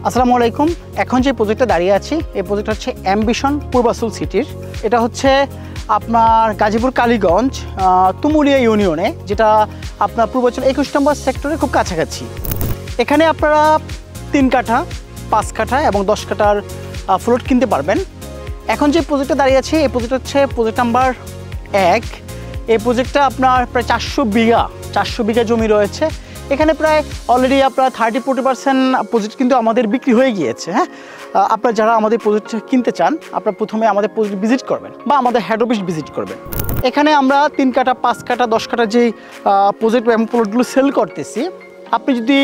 আসসালামু আলাইকুম। এখন যে প্রজেক্টটা দাঁড়িয়ে আছি এই প্রজেক্ট হচ্ছে অ্যাম্বিশন পূর্বাচল সিটির। এটা হচ্ছে আপনার গাজীপুর কালীগঞ্জ তুমুলিয়া ইউনিয়নে, যেটা আপনার পূর্বাচল 21 নম্বর সেক্টরের খুব কাছাকাছি। এখানে আপনারা 3 কাঠা, 5 কাঠা এবং 10 কাঠার ফ্লট কিনতে পারবেন। এখন যে প্রজেক্টটা দাঁড়িয়ে আছে এই প্রজেক্ট হচ্ছে প্রজেক্ট নাম্বার 1। এই প্রজেক্টটা আপনার প্রায় 400 বিঘা জমি রয়েছে। এখানে প্রায় অলরেডি আপনার 30-40% প্রজেক্ট কিন্তু আমাদের বিক্রি হয়ে গিয়েছে। হ্যাঁ, আপনারা যারা আমাদের প্রজেক্ট কিনতে চান আপনারা প্রথমে আমাদের প্রজেক্ট ভিজিট করবেন বা আমাদের হেড অফিস ভিজিট করবেন। এখানে আমরা 3 কাঠা, 5 কাঠা, 10 কাঠা যেই প্রজেক্ট এবং প্লটগুলো সেল করতেছি, আপনি যদি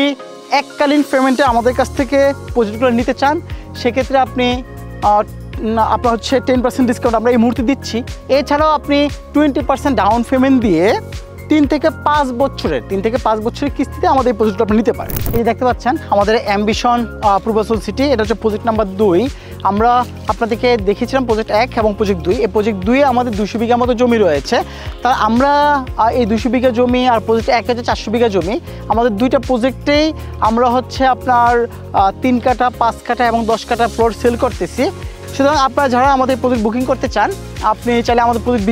এককালীন পেমেন্টে আমাদের কাছ থেকে প্রজেক্টগুলো নিতে চান সেক্ষেত্রে আপনার হচ্ছে 10% ডিসকাউন্ট আমরা এই মুহূর্তে দিচ্ছি। এছাড়াও আপনি 20% ডাউন পেমেন্ট দিয়ে 3 থেকে 5 বছরের কিস্তিতে আমাদের এই প্রজেক্টটা আপনি নিতে পারেন। এই দেখতে পাচ্ছেন আমাদের অ্যাম্বিশন পূর্বাচল সিটি, এটা হচ্ছে প্রজেক্ট নাম্বার 2। আমরা আপনাদেরকে দেখিয়েছিলাম প্রজেক্ট 1 এবং প্রজেক্ট 2। এই প্রজেক্ট 2-এ আমাদের 200 বিঘার মতো জমি রয়েছে। তা আমরা এই 200 বিঘা জমি আর প্রজেক্ট 1 হচ্ছে 400 বিঘা জমি, আমাদের দুইটা প্রজেক্টেই আমরা হচ্ছে আপনার 3 কাঠা, 5 কাঠা এবং 10 কাঠা ফ্লোর সেল করতেছি। সুতরাং আপনারা যারা আমাদের প্রজেক্ট বুকিং করতে চান আপনি চাইলে আমাদের প্রজেক্ট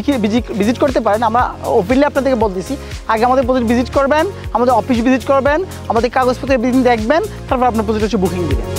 ভিজিট করতে পারেন। আমরা ওপেনলি আপনাদেরকে বলতেছি, আগে আমাদের প্রজেক্ট ভিজিট করবেন, আমাদের অফিস ভিজিট করবেন, আমাদের কাগজপত্র দেখবেন, তারপর আপনার প্রজেক্ট হচ্ছে বুকিং দেবেন।